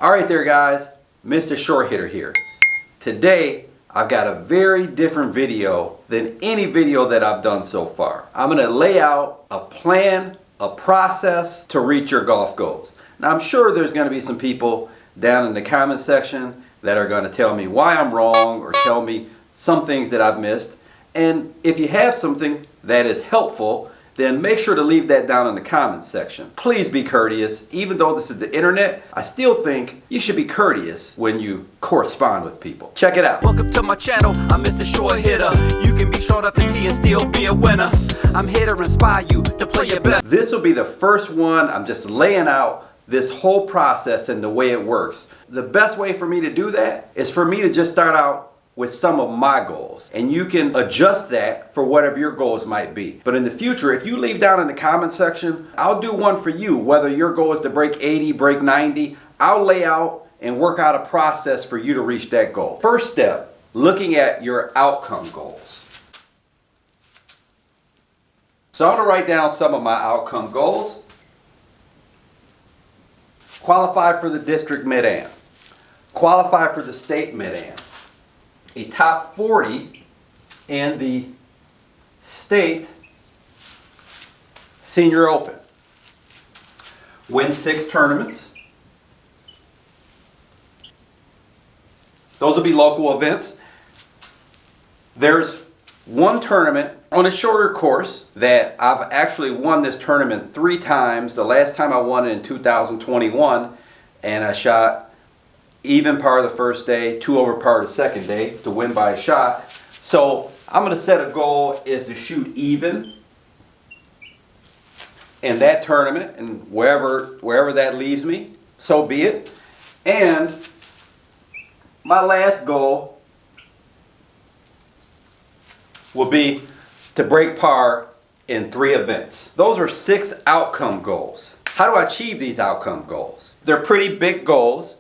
Alright there guys, Mr. Short Hitter here. Today I've got a very different video than any video that I've done so far. I'm going to lay out a plan, a process to reach your golf goals. Now I'm sure there's going to be some people down in the comment section that are going to tell me why I'm wrong or tell me some things that I've missed. And if you have something that is helpful, then make sure to leave that down in the comments section. Please be courteous. Even though this is the internet, I still think you should be courteous when you correspond with people. Check it out. Welcome to my channel, I'm Mr. Short Hitter. You can be short off the tee and still be a winner. I'm here to inspire you to play your best. This will be the first one. I'm just laying out this whole process and the way it works. The best way for me to do that is for me to just start out with some of my goals, and you can adjust that for whatever your goals might be. But in the future, if you leave down in the comment section, I'll do one for you. Whether your goal is to break 80, break 90, I'll lay out and work out a process for you to reach that goal. First step, looking at your outcome goals. So I'm gonna write down some of my outcome goals. Qualify for the district mid-am. Qualify for the state mid-am. A top 40 in the state senior open. Win 6 tournaments. Those will be local events. There's one tournament on a shorter course that I've actually won this tournament 3 times. The last time I won it in 2021, and I shot even par the first day, 2 over par the second day to win by a shot. So I'm going to set a goal is to shoot even in that tournament, and wherever that leaves me, so be it. And my last goal will be to break par in 3 events. Those are 6 outcome goals. How do I achieve these outcome goals? They're pretty big goals.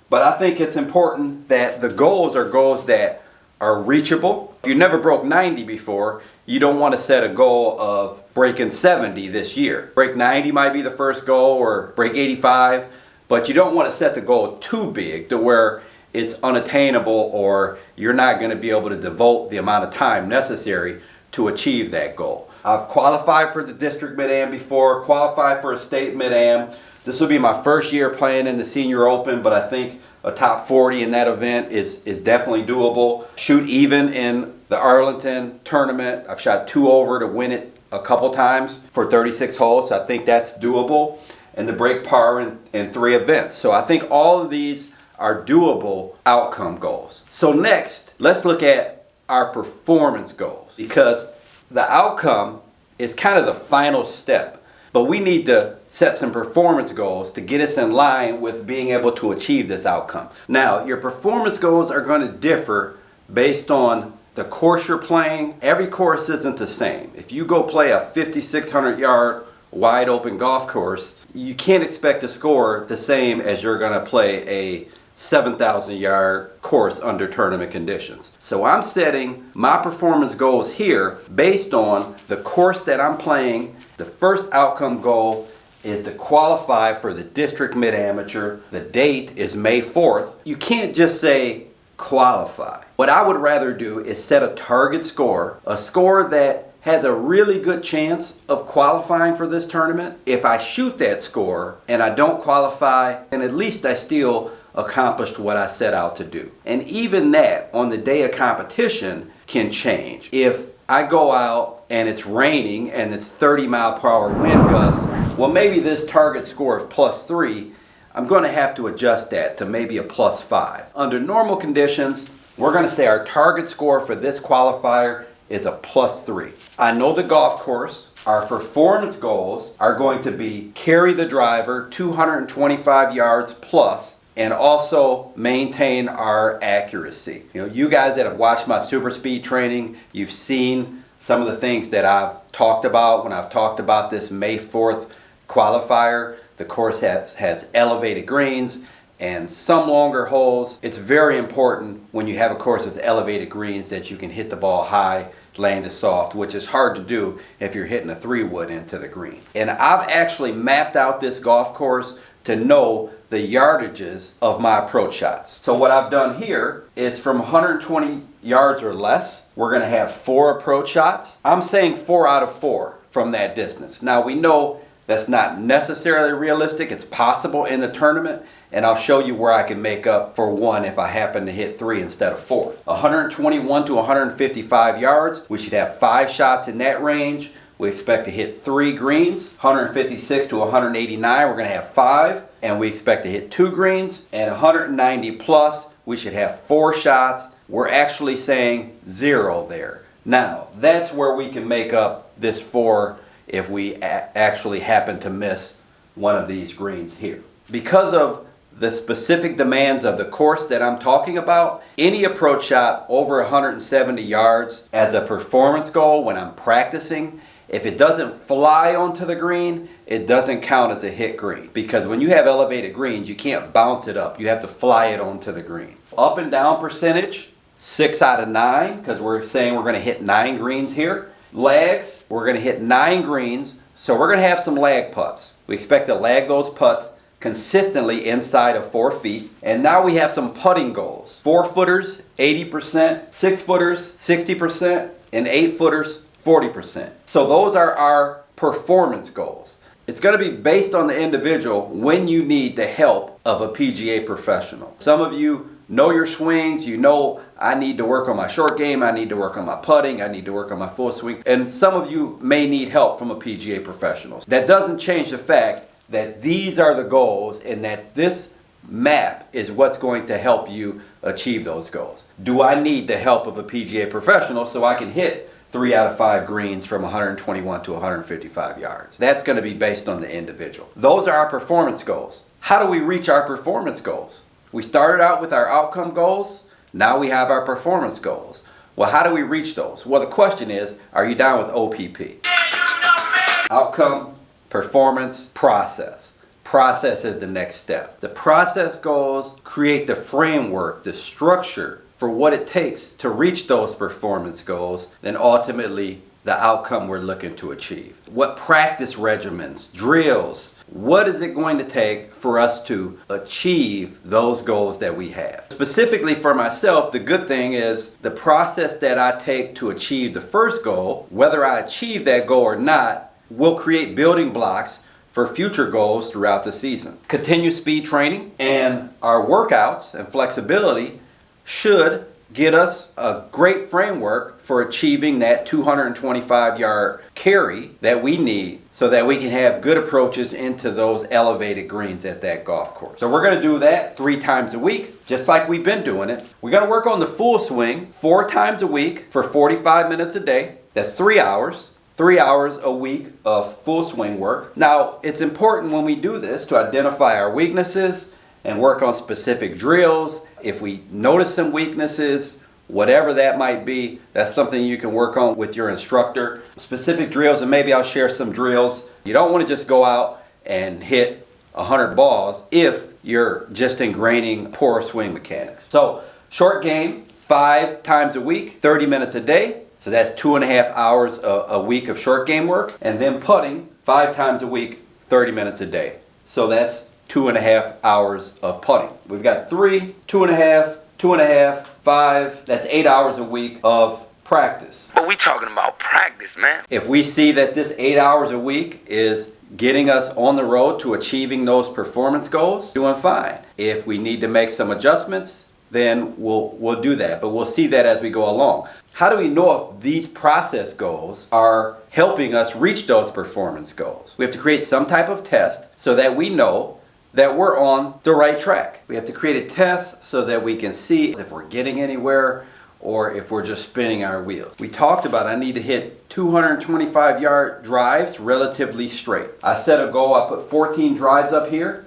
But I think it's important that the goals are goals that are reachable. If you never broke 90 before, you don't want to set a goal of breaking 70 this year. Break 90 might be the first goal, or break 85, but you don't want to set the goal too big to where it's unattainable or you're not going to be able to devote the amount of time necessary to achieve that goal. I've qualified for the district mid-am before, qualified for a state mid-am. This will be my first year playing in the Senior Open, but I think a top 40 in that event is definitely doable. Shoot even in the Arlington tournament. I've shot 2 over to win it a couple times for 36 holes, so I think that's doable. And to break par in 3 events. So I think all of these are doable outcome goals. So next, let's look at our performance goals, because the outcome is kind of the final step. But we need to set some performance goals to get us in line with being able to achieve this outcome. Now, your performance goals are going to differ based on the course you're playing. Every course isn't the same. If you go play a 5,600 yard wide open golf course, you can't expect to score the same as you're going to play a 7,000 yard course under tournament conditions. So I'm setting my performance goals here based on the course that I'm playing. The first outcome goal is to qualify for the district mid-amateur. The date is May 4th. You can't just say qualify. What I would rather do is set a target score, a score that has a really good chance of qualifying for this tournament. If I shoot that score and I don't qualify, then at least I still accomplished what I set out to do. And even that on the day of competition can change. If I go out and it's raining and it's 30-mile-per-hour wind gust, well, maybe this target score of +3, I'm going to have to adjust that to maybe a +5. Under normal conditions, we're going to say our target score for this qualifier is a +3. I know the golf course. Our performance goals are going to be carry the driver 225 yards plus, and also maintain our accuracy. You know, you guys that have watched my super speed training, you've seen some of the things that I've talked about when I've talked about this May 4th qualifier. The course has elevated greens and some longer holes. It's very important when you have a course with elevated greens that you can hit the ball high, land it soft, which is hard to do if you're hitting a 3-wood into the green. And I've actually mapped out this golf course to know the yardages of my approach shots. So what I've done here is from 120 yards or less, we're going to have 4 approach shots. I'm saying 4 out of 4 from that distance. Now we know that's not necessarily realistic. It's possible in the tournament, and I'll show you where I can make up for 1 if I happen to hit 3 instead of 4. 121 to 155 yards, we should have 5 shots in that range. We expect to hit 3 greens. 156 to 189, we're going to have 5, and we expect to hit 2 greens. And 190 plus, we should have 4 shots. We're actually saying 0 there. Now, that's where we can make up this 4 if we actually happen to miss one of these greens here. Because of the specific demands of the course that I'm talking about, any approach shot over 170 yards as a performance goal when I'm practicing, if it doesn't fly onto the green, it doesn't count as a hit green. Because when you have elevated greens, you can't bounce it up. You have to fly it onto the green. Up and down percentage, 6 out of 9, because we're saying we're going to hit 9 greens here. Lags, we're going to hit 9 greens, so we're going to have some lag putts. We expect to lag those putts consistently inside of 4 feet. And now we have some putting goals. 4-footers, 80%, 6-footers, 60%, and 8-footers, 40%. So those are our performance goals. It's going to be based on the individual when you need the help of a PGA professional. Some of you know your swings, you know I need to work on my short game, I need to work on my putting, I need to work on my full swing, and some of you may need help from a PGA professional. That doesn't change the fact that these are the goals and that this map is what's going to help you achieve those goals. Do I need the help of a PGA professional so I can hit 3 out of 5 greens from 121 to 155 yards? That's going to be based on the individual. Those are our performance goals. How do we reach our performance goals? We started out with our outcome goals. Now we have our performance goals. Well, how do we reach those? Well, the question is, are you down with OPP? Outcome, performance, process. Process is the next step. The process goals create the framework, the structure for what it takes to reach those performance goals, then ultimately the outcome we're looking to achieve. What practice regimens, drills, what is it going to take for us to achieve those goals that we have? Specifically for myself, the good thing is the process that I take to achieve the first goal, whether I achieve that goal or not, will create building blocks for future goals throughout the season. Continued speed training and our workouts and flexibility should get us a great framework for achieving that 225-yard carry that we need so that we can have good approaches into those elevated greens at that golf course. So we're going to do that 3 times a week, just like we've been doing it. We're going to work on the full swing 4 times a week for 45 minutes a day. That's 3 hours. 3 hours a week of full swing work. Now, it's important when we do this to identify our weaknesses and work on specific drills. If we notice some weaknesses, whatever that might be, that's something you can work on with your instructor. Specific drills, and maybe I'll share some drills. You don't want to just go out and hit 100 balls if you're just ingraining poor swing mechanics. So, short game, 5 times a week, 30 minutes a day. So that's 2.5 hours a week of short game work. And then putting 5 times a week, 30 minutes a day. So that's 2.5 hours of putting. We've got 3, 2.5, 2.5, 5. That's 8 hours a week of practice. But we talking about practice, man. If we see that this 8 hours a week is getting us on the road to achieving those performance goals, doing fine. If we need to make some adjustments, then we'll do that. But we'll see that as we go along. How do we know if these process goals are helping us reach those performance goals? We have to create some type of test so that we know that we're on the right track. We have to create a test so that we can see if we're getting anywhere or if we're just spinning our wheels. We talked about I need to hit 225-yard drives relatively straight. I set a goal, I put 14 drives up here.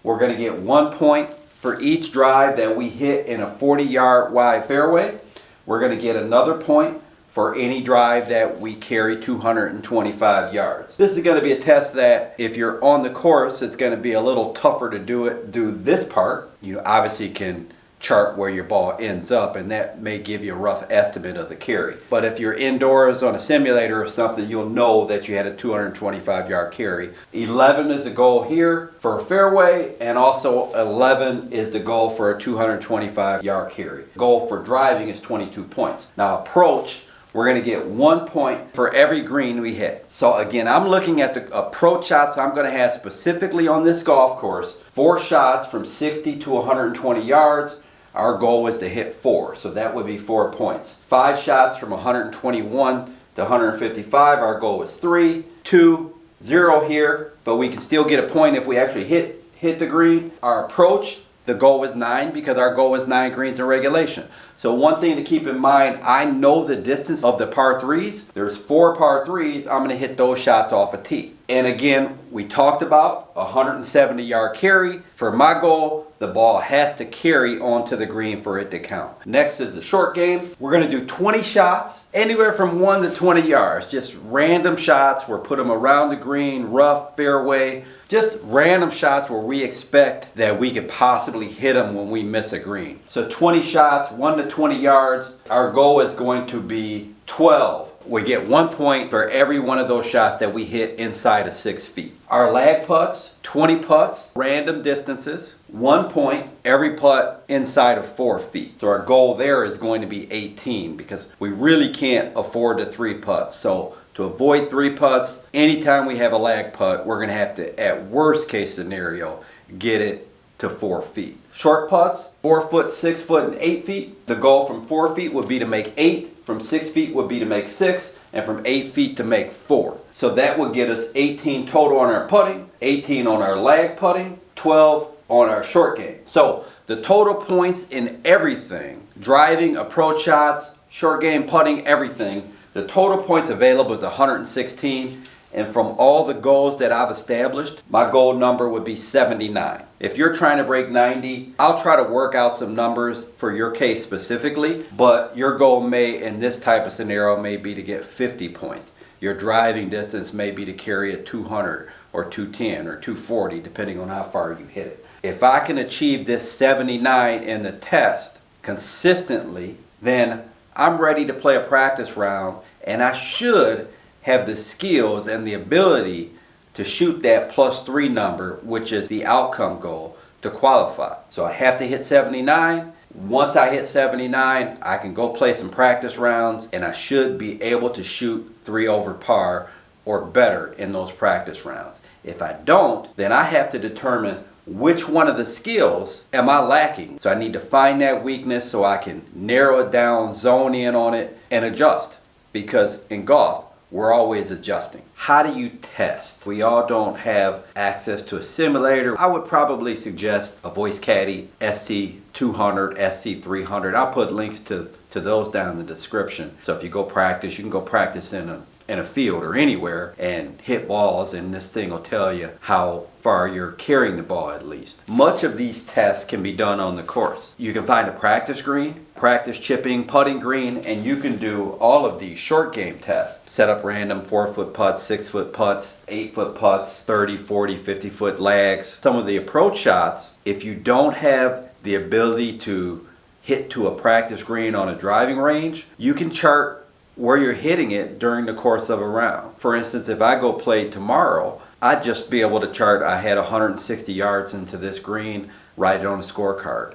We're going to get 1 point for each drive that we hit in a 40-yard wide fairway. We're going to get another point for any drive that we carry 225 yards. This is going to be a test that if you're on the course, it's going to be a little tougher to do this part. You obviously can chart where your ball ends up, and that may give you a rough estimate of the carry. But if you're indoors on a simulator or something, you'll know that you had a 225-yard carry. 11 is the goal here for a fairway, and also 11 is the goal for a 225-yard carry. Goal for driving is 22 points. Now approach, we're going to get 1 point for every green we hit. So again, I'm looking at the approach shots I'm going to have specifically on this golf course. 4 shots from 60 to 120 yards. Our goal was to hit 4, so that would be 4 points. 5 shots from 121 to 155. Our goal was 3. 2, 0 here, but we can still get a point if we actually hit the green. Our approach, the goal was 9 because our goal was 9 greens in regulation. So one thing to keep in mind, I know the distance of the par 3s. There's 4 par 3s. I'm going to hit those shots off a tee. And again, we talked about a 170-yard carry. For my goal, the ball has to carry onto the green for it to count. Next is the short game. We're going to do 20 shots, anywhere from 1 to 20 yards. Just random shots. We'll put them around the green, rough, fairway. Just random shots where we expect that we could possibly hit them when we miss a green. So 20 shots, 1 to 20 yards. Our goal is going to be 12. We get 1 point for every one of those shots that we hit inside of 6 feet. Our lag putts, 20 putts, random distances, 1 point every putt inside of 4 feet. So our goal there is going to be 18 because we really can't afford the 3 putts. So to avoid 3 putts, anytime we have a lag putt, we're going to have to, at worst case scenario, get it to 4 feet. Short putts, 4 foot, 6 foot, and 8 feet. The goal from 4 feet would be to make 8. From 6 feet would be to make 6, and from 8 feet to make 4. So that would get us 18 total on our putting, 18 on our lag putting, 12 on our short game. So the total points in everything, driving, approach shots, short game, putting, everything, the total points available is 116. And from all the goals that I've established, my goal number would be 79. If you're trying to break 90, I'll try to work out some numbers for your case specifically, but your goal may, in this type of scenario, may be to get 50 points. Your driving distance may be to carry a 200 or 210 or 240, depending on how far you hit it. If I can achieve this 79 in the test consistently, then I'm ready to play a practice round, and I should have the skills and the ability to shoot that +3 number, which is the outcome goal, to qualify. So I have to hit 79. Once I hit 79, I can go play some practice rounds, and I should be able to shoot 3 over par or better in those practice rounds. If I don't, then I have to determine which one of the skills am I lacking. So I need to find that weakness so I can narrow it down, zone in on it, and adjust. Because in golf, we're always adjusting. How do you test? We all don't have access to a simulator. I would probably suggest a Voice Caddy SC200, SC300. I'll put links to those down in the description. So if you go practice, you can go practice in a field or anywhere and hit balls, and this thing will tell you how far you're carrying the ball at least. Much of these tests can be done on the course. You can find a practice green, practice chipping, putting green, and you can do all of these short game tests. Set up random 4-foot putts, 6-foot putts, 8-foot putts, 30, 40, 50-foot lags. Some of the approach shots, if you don't have the ability to hit to a practice green on a driving range, you can chart where you're hitting it during the course of a round. For instance, if I go play tomorrow, I'd just be able to chart I had 160 yards into this green, write it on a scorecard.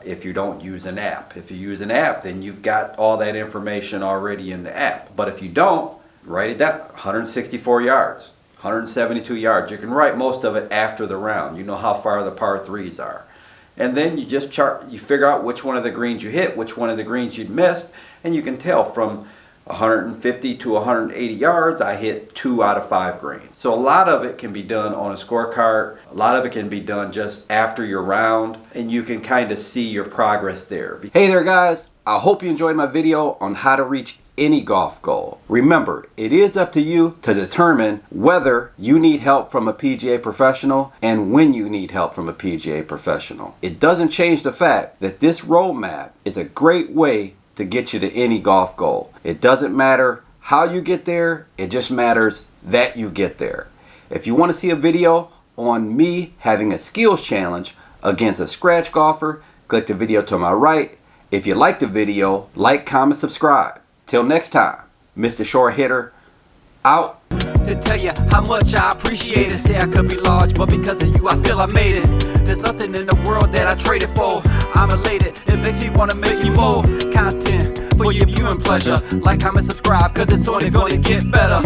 If you don't use an app. If you use an app, then you've got all that information already in the app. But if you don't, write it down. 164 yards, 172 yards. You can write most of it after the round. You know how far the par 3s are. And then you just chart, you figure out which one of the greens you hit, which one of the greens you'd missed, and you can tell from 150 to 180 yards, I hit 2 out of 5 greens. So a lot of it can be done on a scorecard. A lot of it can be done just after your round, and you can kind of see your progress there. Hey there guys, I hope you enjoyed my video on how to reach any golf goal. Remember, it is up to you to determine whether you need help from a PGA professional and when you need help from a PGA professional. It doesn't change the fact that this roadmap is a great way to get you to any golf goal. It doesn't matter how you get there, it just matters that you get there. If you want to see a video on me having a skills challenge against a scratch golfer, click the video to my right. If you like the video, like, comment, subscribe. Till next time, Mr. Short Hitter, out. To tell you how much I appreciate it. Say I could be large, but because of you I feel I made it. There's nothing in the world that I traded for. I'm elated, it makes me wanna make you more content for your viewing pleasure. Like, comment, subscribe, cause it's only gonna get better.